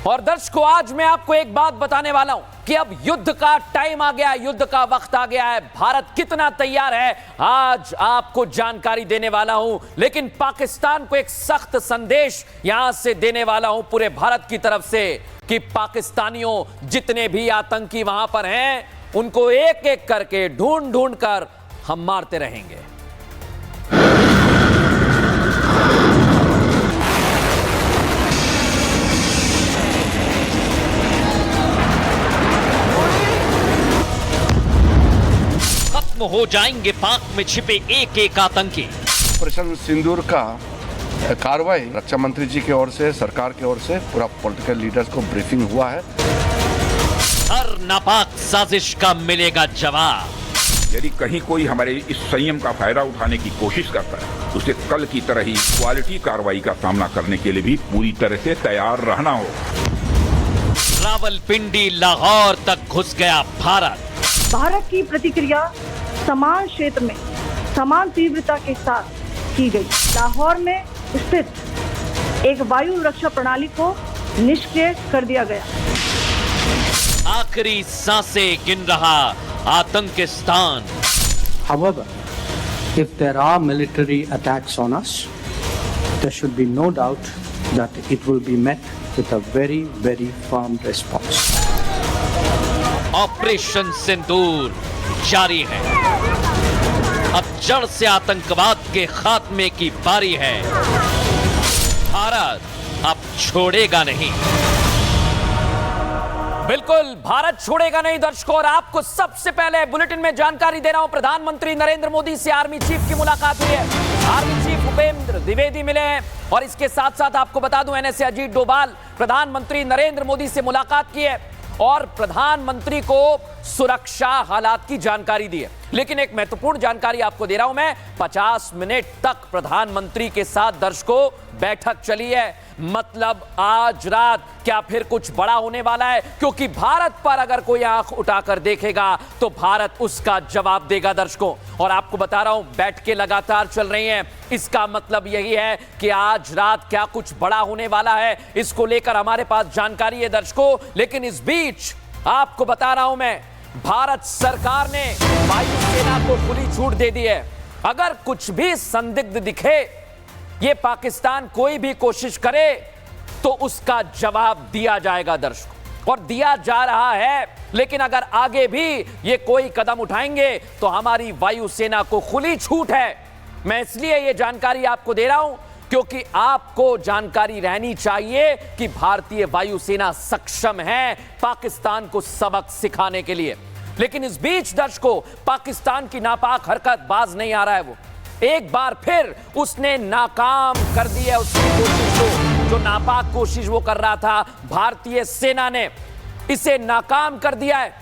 और दर्शकों, आज मैं आपको एक बात बताने वाला हूं कि अब युद्ध का टाइम आ गया है, युद्ध का वक्त आ गया है। भारत कितना तैयार है, आज आपको जानकारी देने वाला हूं। लेकिन पाकिस्तान को एक सख्त संदेश यहां से देने वाला हूं पूरे भारत की तरफ से कि पाकिस्तानियों, जितने भी आतंकी वहां पर हैं, उनको एक एक करके ढूंढ ढूंढ कर हम मारते रहेंगे। हो जाएंगे पाक में छिपे एक एक आतंकी। ऑपरेशन सिंदूर का कार्रवाई रक्षा मंत्री जी की ओर से, सरकार की ओर से पूरा पॉलिटिकल लीडर्स को ब्रीफिंग हुआ है। हर नापाक साजिश का मिलेगा जवाब। यदि कहीं कोई हमारे इस संयम का फायदा उठाने की कोशिश करता है, उसे कल की तरह ही क्वालिटी कार्रवाई का सामना करने के लिए भी पूरी तरह से तैयार रहना होगा। रावलपिंडी, लाहौर तक घुस गया भारत की प्रतिक्रिया समान क्षेत्र में समान तीव्रता के साथ की गई। लाहौर में स्थित एक वायु रक्षा प्रणाली को निष्क्रिय कर दिया गया। आखिरी सांसें गिन रहा आतंकिस्तान। However, if there are military attacks on us, there should be no doubt that it will be met with a very, very firm response. Operation Sindoor जारी है। अब जड़ से आतंकवाद के खात्मे की बारी है। भारत अब छोड़ेगा नहीं। बिल्कुल, भारत छोड़ेगा नहीं दर्शकों। और आपको सबसे पहले बुलेटिन में जानकारी दे रहा हूं, प्रधानमंत्री नरेंद्र मोदी से आर्मी चीफ की मुलाकात हुई है। आर्मी चीफ उपेंद्र द्विवेदी मिले हैं। और इसके साथ साथ आपको बता दूं, एनएसए अजीत डोभाल प्रधानमंत्री नरेंद्र मोदी से मुलाकात की है और प्रधानमंत्री को सुरक्षा हालात की जानकारी दी है। लेकिन एक महत्वपूर्ण जानकारी आपको दे रहा हूं मैं, 50 मिनट तक प्रधानमंत्री के साथ दर्शकों बैठक चली है। मतलब आज रात क्या फिर कुछ बड़ा होने वाला है? क्योंकि भारत पर अगर कोई आंख उठाकर देखेगा तो भारत उसका जवाब देगा दर्शकों। और आपको बता रहा हूं, बैठकें लगातार चल रही हैं। इसका मतलब यही है कि आज रात क्या कुछ बड़ा होने वाला है, इसको लेकर हमारे पास जानकारी है दर्शकों। लेकिन इस बीच आपको बता रहा हूं मैं, भारत सरकार ने वायुसेना को खुली छूट दे दी है। अगर कुछ भी संदिग्ध दिखे, ये पाकिस्तान कोई भी कोशिश करे, तो उसका जवाब दिया जाएगा दर्शकों, और दिया जा रहा है। लेकिन अगर आगे भी ये कोई कदम उठाएंगे तो हमारी वायुसेना को खुली छूट है। मैं इसलिए ये जानकारी आपको दे रहा हूं क्योंकि आपको जानकारी रहनी चाहिए कि भारतीय वायुसेना सक्षम है पाकिस्तान को सबक सिखाने के लिए। लेकिन इस बीच दर्शकों, पाकिस्तान की नापाक हरकत बाज नहीं आ रहा है। वो एक बार फिर उसने नाकाम कर दी है उसकी कोशिश को, जो नापाक कोशिश वो कर रहा था। भारतीय सेना ने इसे नाकाम कर दिया है।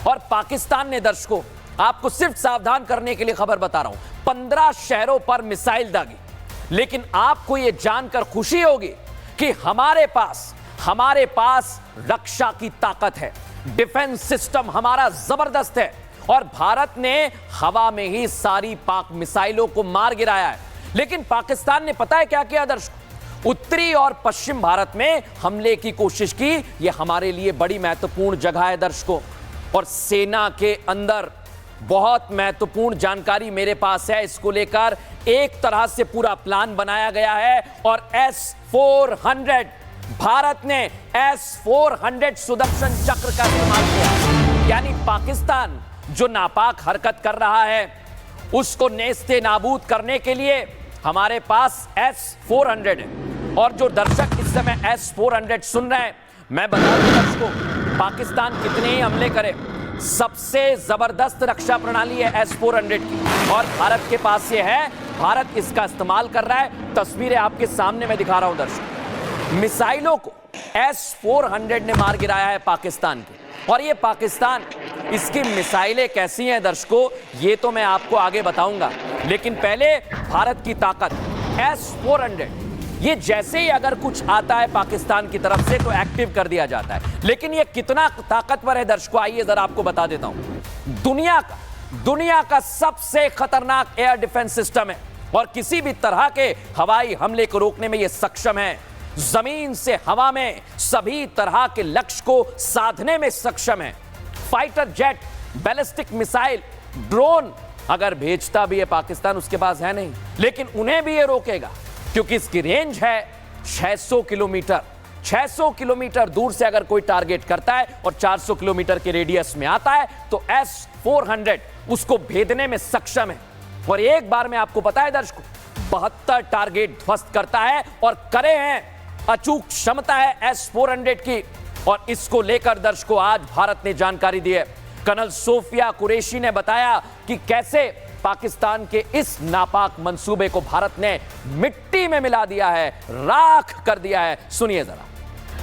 और पाकिस्तान ने दर्शकों, आपको सिर्फ सावधान करने के लिए खबर बता रहा हूं, 15 शहरों पर मिसाइल दागी। लेकिन आपको यह जानकर खुशी होगी कि हमारे पास रक्षा की ताकत है। डिफेंस सिस्टम हमारा जबरदस्त है और भारत ने हवा में ही सारी पाक मिसाइलों को मार गिराया है। लेकिन पाकिस्तान ने पता है क्या किया दर्शकों? उत्तरी और पश्चिम भारत में हमले की कोशिश की। यह हमारे लिए बड़ी महत्वपूर्ण जगह है दर्शकों। और सेना के अंदर बहुत महत्वपूर्ण जानकारी मेरे पास है। इसको लेकर एक तरह से पूरा प्लान बनाया गया है। और S-400, भारत ने S-400 सुदर्शन चक्र का इस्तेमाल किया। यानी पाकिस्तान जो नापाक हरकत कर रहा है, उसको नेस्ते नाबूद करने के लिए हमारे पास S-400 है। और जो दर्शक इस समय S-400 सुन रहे हैं, मैं बता दूं दर्शकों, पाकिस्तान कितने ही हमले करे, सबसे जबरदस्त रक्षा प्रणाली है S-400 की। और भारत के पास ये है, भारत इसका इस्तेमाल कर रहा है। तस्वीरें आपके सामने मैं दिखा रहा हूं दर्शकों। मिसाइलों को S-400 ने मार गिराया है पाकिस्तान के। और ये पाकिस्तान, इसकी मिसाइलें कैसी हैं दर्शकों, ये तो मैं आपको आगे बताऊंगा। लेकिन पहले भारत की ताकत S-400, ये जैसे ही अगर कुछ आता है पाकिस्तान की तरफ से तो एक्टिव कर दिया जाता है। लेकिन ये कितना ताकतवर है दर्शकों, आइए जरा आपको बता देता हूं। दुनिया का सबसे खतरनाक एयर डिफेंस सिस्टम है और किसी भी तरह के हवाई हमले को रोकने में ये सक्षम है। जमीन से हवा में सभी तरह के लक्ष्य को साधने में सक्षम है। Fighter jet, ballistic missile, drone अगर भेजता भी है पाकिस्तान, उसके पास है नहीं, लेकिन उन्हें भी ये रोकेगा क्योंकि इसकी रेंज है 600 किलोमीटर। 600 किलोमीटर दूर से अगर कोई टारगेट करता है और 400 किलोमीटर के रेडियस में आता है तो S-400 उसको भेदने में सक्षम है। और एक बार में आपको पता है दर्शकों, 72 टारगेट ध्वस्त करता है और करे हैं। अचूक क्षमता है S-400 की और इसको लेकर दर्शकों आज भारत ने जानकारी दी है। कर्नल सोफिया कुरैशी ने बताया कि कैसे पाकिस्तान के इस नापाक मंसूबे को भारत ने मिट्टी में मिला दिया है, राख कर दिया है। सुनिए जरा।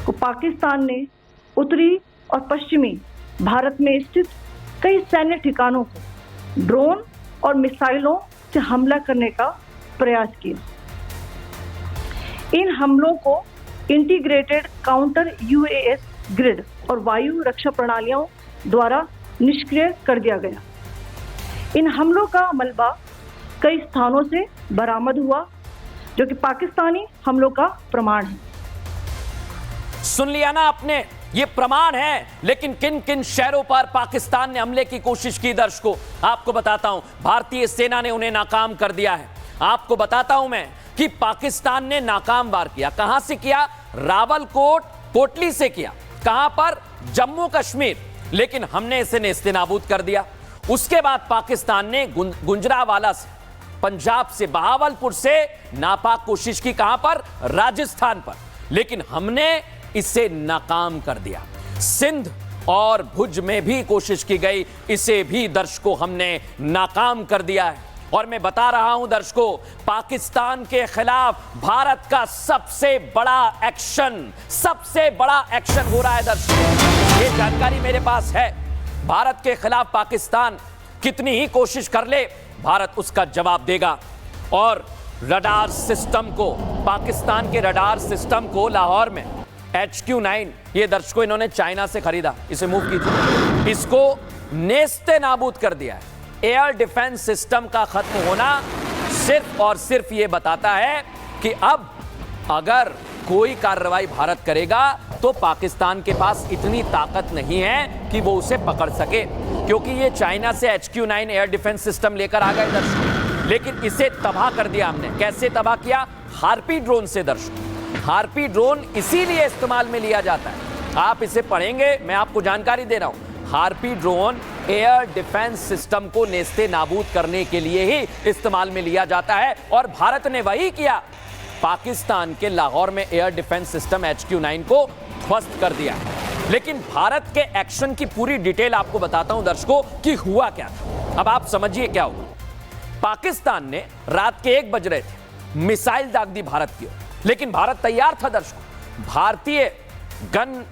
तो पाकिस्तान ने उत्तरी और पश्चिमी भारत में स्थित कई सैन्य ठिकानों को ड्रोन और मिसाइलों से हमला करने का प्रयास किया। इन हमलों को इंटीग्रेटेड काउंटर UAS ग्रिड और वायु रक्षा प्रणालियों द्वारा निष्क्रिय कर दिया गया। इन हमलों का मलबा कई स्थानों से बरामद हुआ, जो कि पाकिस्तानी हमलों का प्रमाण है। सुन लिया ना आपने, ये प्रमाण है। लेकिन किन किन शहरों पर पाकिस्तान ने हमले की कोशिश की दर्शकों, आपको बताता हूं। भारतीय सेना ने उन्हें नाकाम कर दिया है। आपको बताता हूं मैं कि पाकिस्तान ने नाकाम वार किया। कहां से किया? रावलकोट, कोटली से किया। कहां पर? जम्मू कश्मीर। लेकिन हमने इसे नेस्तनाबूद कर दिया। उसके बाद पाकिस्तान ने गुंजरावाला से, पंजाब से, बहावलपुर से नापाक कोशिश की। कहां पर? राजस्थान पर। लेकिन हमने इसे नाकाम कर दिया। सिंध और भुज में भी कोशिश की गई, इसे भी दर्शकों हमने नाकाम कर दिया है। और मैं बता रहा हूं दर्शकों, पाकिस्तान के खिलाफ भारत का सबसे बड़ा एक्शन हो रहा है दर्शकों। ये जानकारी मेरे पास है। भारत के खिलाफ पाकिस्तान कितनी ही कोशिश कर ले, भारत उसका जवाब देगा। और रडार सिस्टम को, पाकिस्तान के रडार सिस्टम को लाहौर में HQ-9, ये दर्शकों इन्होंने चाइना से खरीदा, इसे मूव कीजिए, इसको नेस्ते नाबूद कर दिया है। एयर डिफेंस सिस्टम का खत्म होना सिर्फ और सिर्फ ये बताता है कि अब अगर कोई कार्रवाई भारत करेगा तो पाकिस्तान के पास इतनी ताकत नहीं है कि वो उसे पकड़ सके, क्योंकि ये चाइना से HQ-9 एयर डिफेंस सिस्टम लेकर आ गए दर्शकों। लेकिन इसे तबाह कर दिया हमने। कैसे तबाह किया? हार्पी ड्रोन से दर्शकों। हार्पी ड्रोन इसीलिए इस्तेमाल में लिया जाता है, आप इसे पढ़ेंगे, मैं आपको जानकारी दे रहा हूं। Harpy drone air defence system को नेस्ते नाबूद करने के लिए ही इस्तेमाल में लिया जाता है और भारत ने वही किया। पाकिस्तान के लाहौर में एयर डिफेंस सिस्टम HQ-9 को ध्वस्त कर दिया। लेकिन भारत के एक्शन की पूरी डिटेल आपको बताता हूं दर्शकों कि हुआ क्या था। अब आप समझिए क्या हुआ। पाकिस्तान ने रात के 1 बज रहे थे, मिसाइल दाग दी भारत की ओर, लेकिन भारत तैयार था दर्शकों। भारतीय गन